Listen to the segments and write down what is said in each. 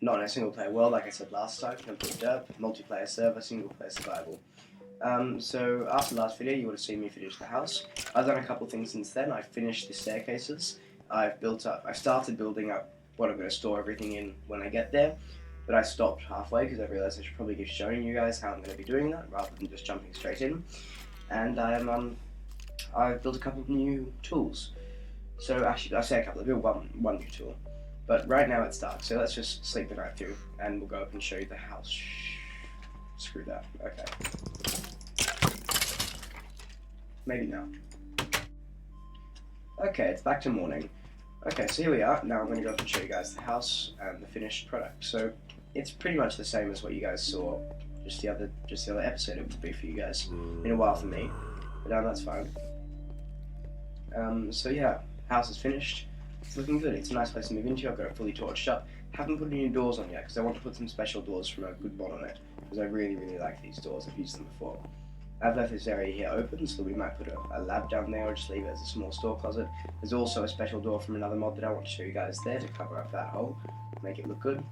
not in a single player world, like I said last time. You can put derp, multiplayer server, single player survival. So after the last video, you would have seen me finish the house. I've done a couple things since then. I've finished the staircases. I've started building up what I'm going to store everything in when I get there. But I stopped halfway because I realised I should probably be showing you guys how I'm going to be doing that rather than just jumping straight in. And I've built a couple of new tools. So actually, I say a couple. I built one new tool. But right now it's dark, so let's just sleep the night through, and we'll go up and show you the house. Screw that. Okay. Maybe not. Okay, it's back to morning. Okay, so here we are. Now I'm going to go up and show you guys the house and the finished product. So it's pretty much the same as what you guys saw just the other episode. It would be for you guys. Been a while for me, but that's fine. So yeah, house is finished. It's looking good. It's a nice place to move into. I've got it fully torched up. Haven't put any doors on yet because I want to put some special doors from a good mod on it because I really like these doors. I've used them before. I've left this area here open, so we might put a lab down there or just leave it as a small store closet. There's also a special door from another mod that I want to show you guys there to cover up that hole, make it look good.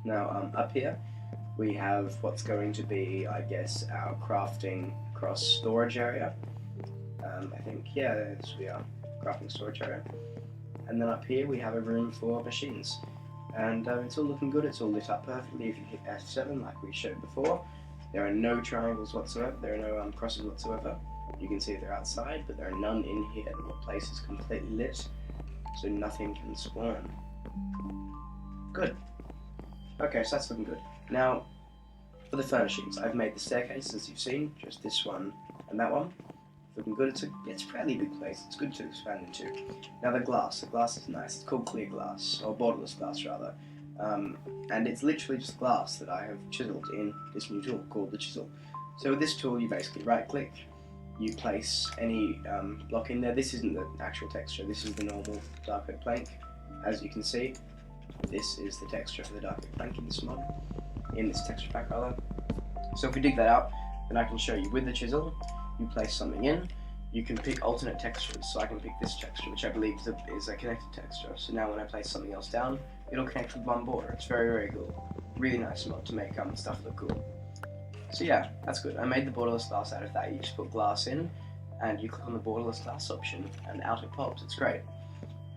Now up here we have what's going to be, I guess, our crafting cross storage area. I think, yeah, this we are, crafting storage area. And then up here we have a room for machines. And it's all looking good, it's all lit up perfectly. If you hit F7 like we showed before, there are no triangles whatsoever, there are no crosses whatsoever. You can see they're outside, but there are none in here. The place is completely lit, so nothing can spawn. Good. Okay, so that's looking good. Now, for the furnishings, I've made the staircase, as you've seen, just this one and that one. Looking good. It's a fairly big place. It's good to expand into. Now the glass is nice. It's called clear glass, or borderless glass rather. And it's literally just glass that I have chiseled in this new tool called the chisel. So with this tool, you basically right-click, you place any block in there. This isn't the actual texture. This is the normal dark oak plank. As you can see, this is the texture for the dark oak plank in this mod, in this texture pack rather. So if we dig that out, then I can show you with the chisel. You place something in, you can pick alternate textures. So I can pick this texture, which I believe is a connected texture. So now when I place something else down, it'll connect with one border. It's very cool. Really nice mod to make stuff look cool. So yeah, that's good. I made the borderless glass out of that. You just put glass in, and you click on the borderless glass option, and out it pops. It's great.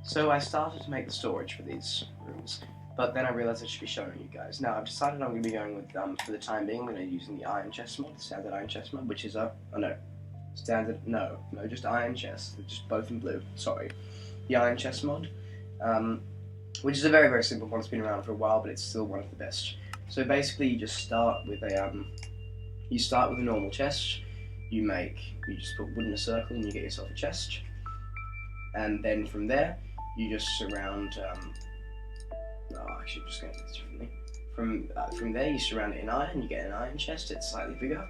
So I started to make the storage for these rooms, but then I realized I should be showing you guys. Now I've decided I'm going to be going with, for the time being, I'm going to be using the iron chest mod, the standard iron chest mod, which is just iron chest, just both in blue, sorry. The iron chest mod, which is a very simple one. It's been around for a while, but it's still one of the best. So basically you just start with a normal chest. You just put wood in a circle and you get yourself a chest. And then from there, you just surround, just going to do this differently. From there, you surround it in iron, you get an iron chest, it's slightly bigger.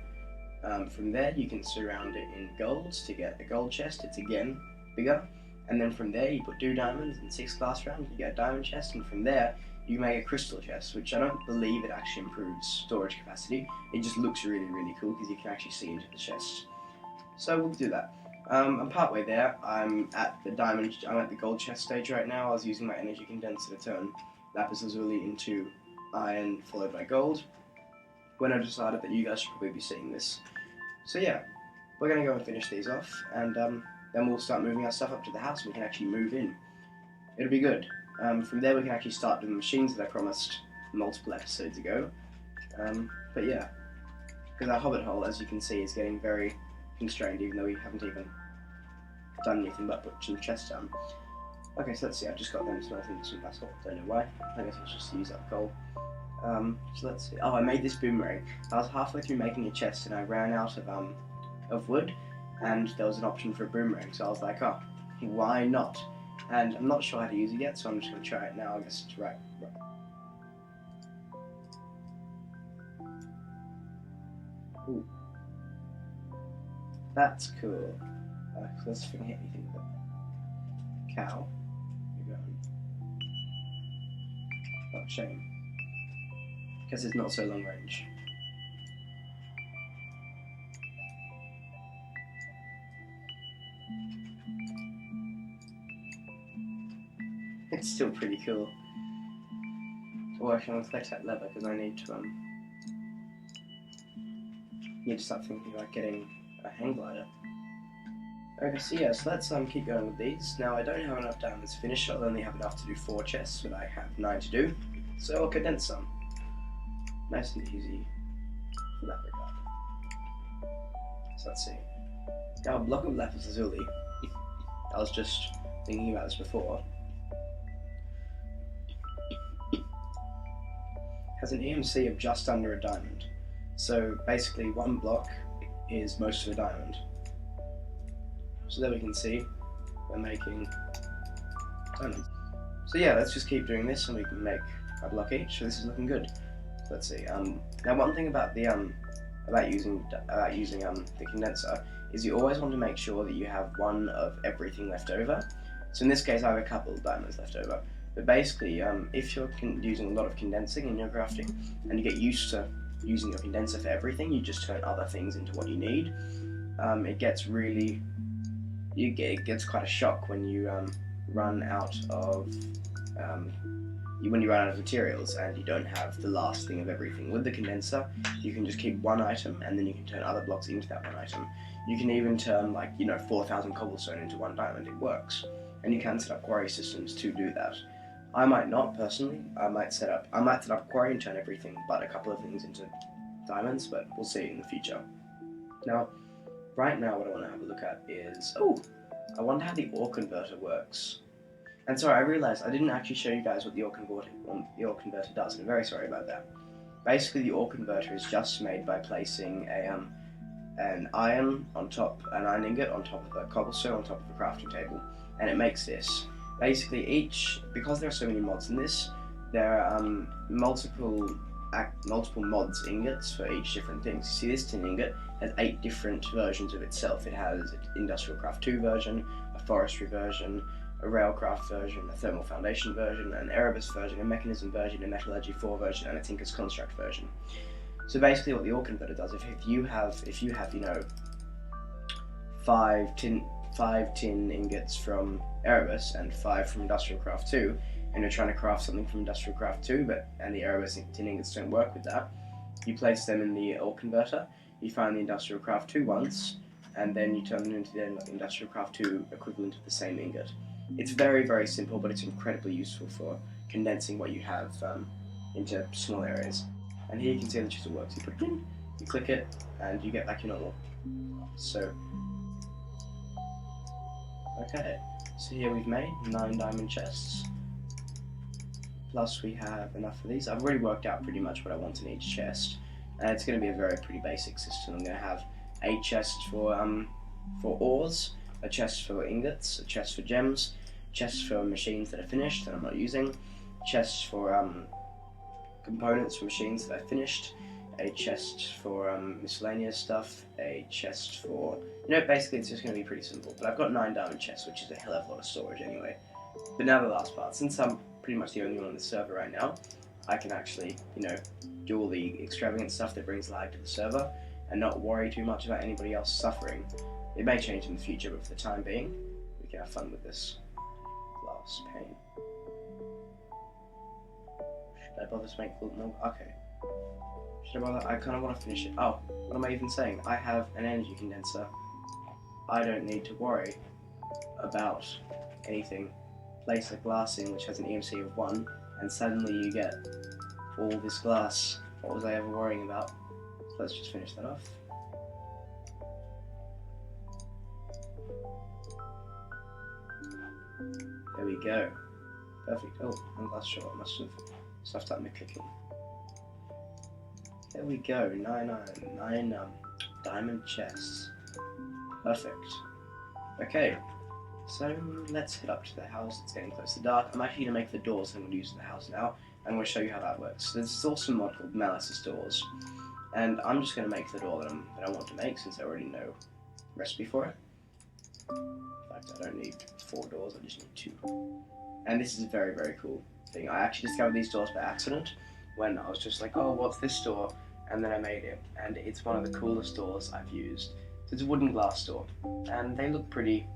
From there, you can surround it in golds to get a gold chest, it's again bigger. And then from there, you put 2 diamonds and 6 glass rounds, you get a diamond chest, and from there, you make a crystal chest, which I don't believe it actually improves storage capacity. It just looks really cool because you can actually see into the chest. So we'll do that. I'm partway there. I'm at the gold chest stage right now. I was using my energy condenser to turn lapis lazuli into iron followed by gold, when I decided that you guys should probably be seeing this. So yeah, we're going to go and finish these off, and then we'll start moving our stuff up to the house and we can actually move in. It'll be good. From there we can actually start doing the machines that I promised multiple episodes ago. But yeah, because our hobbit hole, as you can see, is getting very constrained, even though we haven't even done anything but put some chests down. Okay, so let's see, I've just got them smelting some basalt, don't know why. I guess I'll just use up coal. So let's see. Oh, I made this boomerang. I was halfway through making a chest and I ran out of wood, and there was an option for a boomerang, so I was like, oh, why not? And I'm not sure how to use it yet, so I'm just going to try it now. I guess it's right. Ooh. That's cool. Let's see if I can hit anything with it. Cow. You're going. Oh, shame. Because it's not so long range. It's still pretty cool. Oh, actually, I'm gonna collect that leather because I need to start thinking about getting a hang glider. Okay, so yeah, so let's keep going with these. Now I don't have enough diamonds to finish. I'll only have enough to do 4 chests, but I have 9 to do, so I'll condense some. Nice and easy for that regard. So let's see. Now a block of lapis lazuli. I was just thinking about this before. Has an EMC of just under a diamond. So basically 1 block is most of a diamond. So there we can see we're making diamonds. So yeah, let's just keep doing this and we can make a block each. So this is looking good. So let's see. Now one thing about the using the condenser is you always want to make sure that you have 1 of everything left over. So in this case I have a couple of diamonds left over. But basically, if you're using a lot of condensing in your crafting and you get used to using your condenser for everything, you just turn other things into what you need. It gets really, it gets quite a shock when you run out of materials and you don't have the last thing of everything. With the condenser, you can just keep 1 item and then you can turn other blocks into that 1 item. You can even turn 4,000 cobblestone into 1 diamond. It works, and you can set up quarry systems to do that. I might not personally. I might set up a quarry and turn everything but a couple of things into diamonds, but we'll see in the future. Now, right now what I want to have a look at is, I wonder how the ore converter works. And sorry, I realised I didn't actually show you guys what the ore converter does, and I'm very sorry about that. Basically, the ore converter is just made by placing an iron ingot on top of a cobblestone on top of a crafting table, and it makes this. Basically, because there are so many mods in this, there are multiple mods ingots for each different things. You see, this tin ingot has 8 different versions of itself. It has an Industrial Craft 2 version, a Forestry version, a Railcraft version, a Thermal Foundation version, an Erebus version, a Mechanism version, a Metallurgy 4 version, and a Tinker's Construct version. So basically, what the ore converter does, if you have 5 tin ingots from Erebus and 5 from Industrial Craft 2, and you're trying to craft something from Industrial Craft 2, and the Erebus tin ingots don't work with that, you place them in the ore converter, you find the Industrial Craft 2 ones, and then you turn them into the Industrial Craft 2 equivalent of the same ingot. It's very, very simple, but it's incredibly useful for condensing what you have into small areas. And here you can see the chisel works. You put it in, you click it, and you get back your normal. So, okay. So here we've made 9 diamond chests. Plus we have enough of these. I've already worked out pretty much what I want in each chest. And it's going to be a pretty basic system. I'm going to have a chest for ores, a chest for ingots, a chest for gems, chests for machines that are finished that I'm not using, chests for components for machines that I finished, a chest for miscellaneous stuff, a chest for, basically it's just going to be pretty simple. But I've got 9 diamond chests, which is a hell of a lot of storage anyway. But now the last part, since I'm pretty much the only one on the server right now, I can actually, do all the extravagant stuff that brings lag to the server and not worry too much about anybody else suffering. It may change in the future, but for the time being, we can have fun with this glass pane. Should I bother to make more? Okay. Should I bother? I kind of want to finish it. Oh, what am I even saying? I have an energy condenser. I don't need to worry about anything. Place a glass in which has an EMC of 1, and suddenly you get all this glass. What was I ever worrying about? So let's just finish that off. There we go. Perfect. Oh, one glass short. I must have stuffed up my clicking. There we go. 9 diamond chests. Perfect. Okay. So let's head up to the house. It's getting close to dark. I'm actually going to make the doors I'm going to use in the house now. I'm going to show you how that works. So there's this awesome mod called Malice's Doors. And I'm just going to make the door that I want to make since I already know the recipe for it. In fact, I don't need 4 doors, I just need 2. And this is a very, very cool thing. I actually discovered these doors by accident when I was just like, oh, what's this door? And then I made it. And it's one of the coolest doors I've used. So it's a wooden glass door. And they look pretty...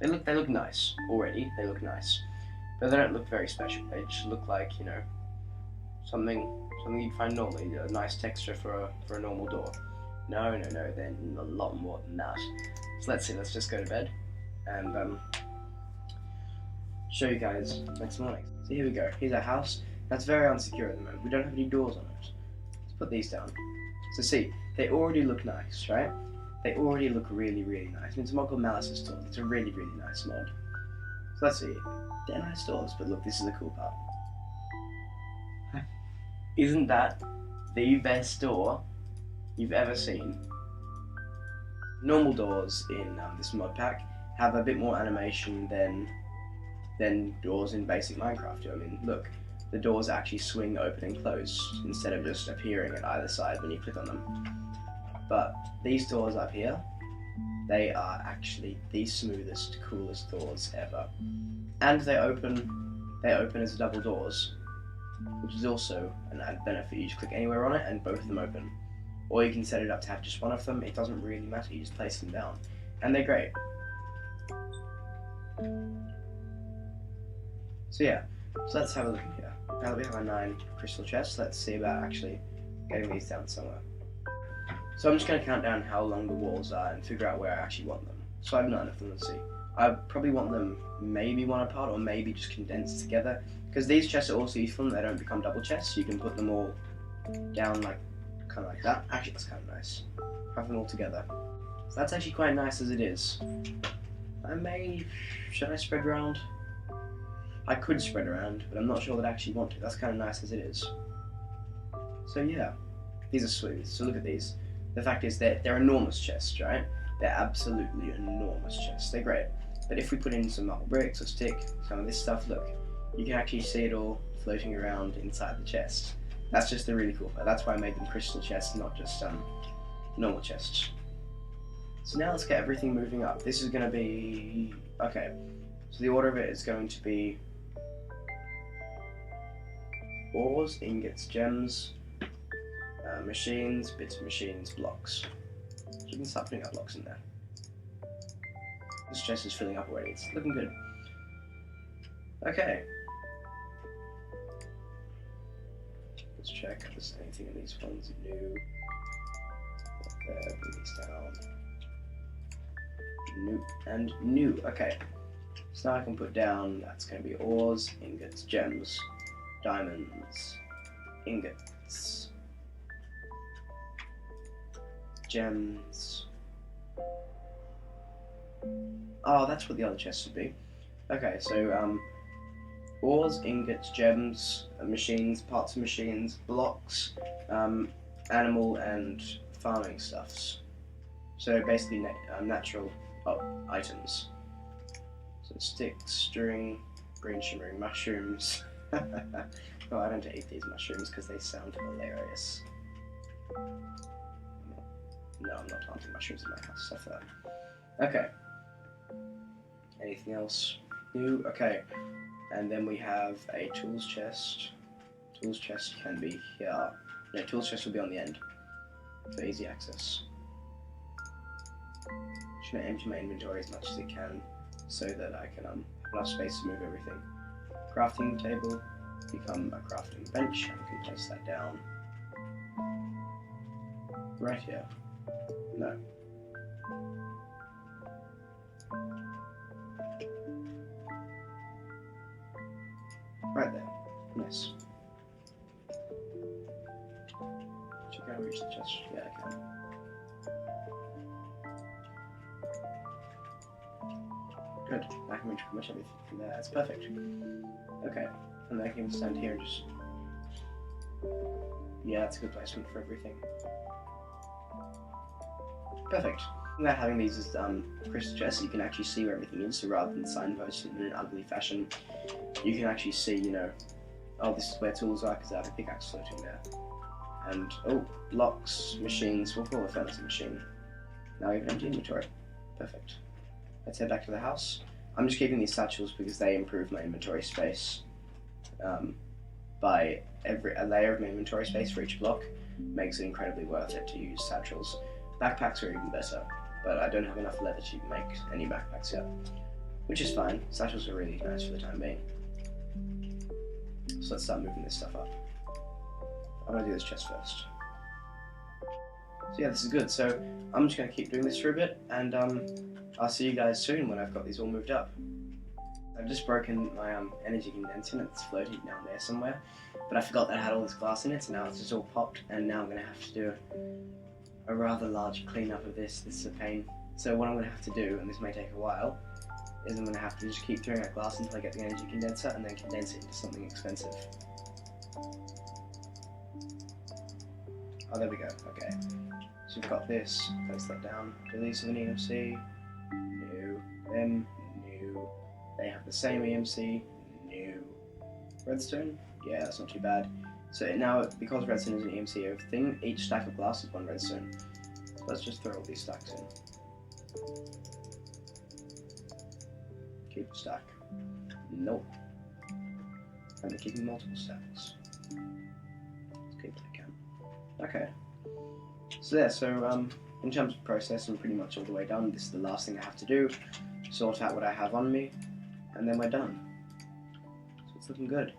They look nice already. They look nice. But they don't look very special. They just look like, something you'd find normally, a nice texture for a normal door. No, they're a lot more than that. So let's see, let's just go to bed and show you guys next morning. So here we go, here's our house. That's very unsecure at the moment. We don't have any doors on it. Let's put these down. So see, they already look nice, right? They already look really, really nice. I mean, it's a mod called Malice's Doors. It's a really, really nice mod. So let's see, they're nice doors, but look, this is the cool part. Isn't that the best door you've ever seen? Normal doors in this mod pack have a bit more animation than doors in basic Minecraft. I mean, look, the doors actually swing open and close instead of just appearing at either side when you click on them. But these doors up here, they are actually the smoothest, coolest doors ever. And they open as double doors, which is also an added benefit. You just click anywhere on it and both of them open. Or you can set it up to have just one of them. It doesn't really matter, you just place them down. And they're great. So yeah, so let's have a look in here. Now that we have our 9 crystal chests, let's see about actually getting these down somewhere. So I'm just going to count down how long the walls are and figure out where I actually want them. So I have 9 of them, let's see. I probably want them maybe one apart or maybe just condensed together. Because these chests are also useful, they don't become double chests, so you can put them all down like, kind of like that. Actually, that's kind of nice. Have them all together. So that's actually quite nice as it is. Should I spread around? I could spread around, but I'm not sure that I actually want to. That's kind of nice as it is. So yeah, these are smooth. So look at these. The fact is they're enormous chests, right? They're absolutely enormous chests. They're great. But if we put in some marble bricks or stick, some of this stuff, look, you can actually see it all floating around inside the chest. That's just the really cool part. That's why I made them crystal chests, not just normal chests. So now let's get everything moving up. This is going to be... okay, so the order of it is going to be ores, ingots, gems, machines, bits of machines, blocks. So we can start putting our blocks in there. This chest is filling up already, it's looking good. Okay. Let's check if there's anything in these ones new. There, bring these down. New and new. Okay. So now I can put down, that's going to be ores, ingots, gems, diamonds, ingots, gems. Oh, that's what the other chests would be. Okay, so ores, ingots, gems, machines, parts of machines, blocks, animal and farming stuffs. So basically natural items. So sticks, string, green shimmering mushrooms. Oh, I don't eat these mushrooms because they sound hilarious. No, I'm not planting mushrooms in my house, stuff that. Okay. Anything else new? Okay. And then we have a tools chest. Tools chest can be here. No, tools chest will be on the end for easy access. Just gonna empty my inventory as much as it can so that I can have enough space to move everything. Crafting table, become a crafting bench, and we can place that down right here. No. Right there. Nice. Can I reach the chest? Yeah, I can. Good. I can reach pretty much everything from there. That's perfect. Okay. And I can stand here and just... yeah, that's a good placement for everything. Perfect. Without having these as crystal chests, you can actually see where everything is, so rather than signposting in an ugly fashion, you can actually see, you know, oh, this is where tools are because I have a pickaxe floating there. And, oh, blocks, machines, we'll call the furnace a machine. Now we have an empty inventory. Perfect. Let's head back to the house. I'm just keeping these satchels because they improve my inventory space by a layer of my inventory space for each block. Makes it incredibly worth it to use satchels. Backpacks are even better, but I don't have enough leather to make any backpacks yet, which is fine. Satchels are really nice for the time being. So let's start moving this stuff up. I'm gonna do this chest first. So yeah, this is good. So I'm just gonna keep doing this for a bit, and I'll see you guys soon when I've got these all moved up. I've just broken my energy condenser, and it's floating down there somewhere. But I forgot that I had all this glass in it, so now it's just all popped, and now I'm gonna have to do a rather large cleanup of this. This is a pain. So what I'm gonna have to do, and this may take a while, is I'm gonna have to just keep throwing out glass until I get the energy condenser, and then condense it into something expensive. Oh, there we go. Okay. So we've got this. Place that down. Release of an EMC. New. Them. New. They have the same EMC. New. Redstone. Yeah, that's not too bad. So now, because redstone is an EMC over thing, each stack of glass is one redstone. So let's just throw all these stacks in. Keep a stack. Nope. And we're keeping multiple stacks. Let's keep what I can. Okay. So yeah, so in terms of process, I'm pretty much all the way done. This is the last thing I have to do. Sort out what I have on me, and then we're done. So it's looking good.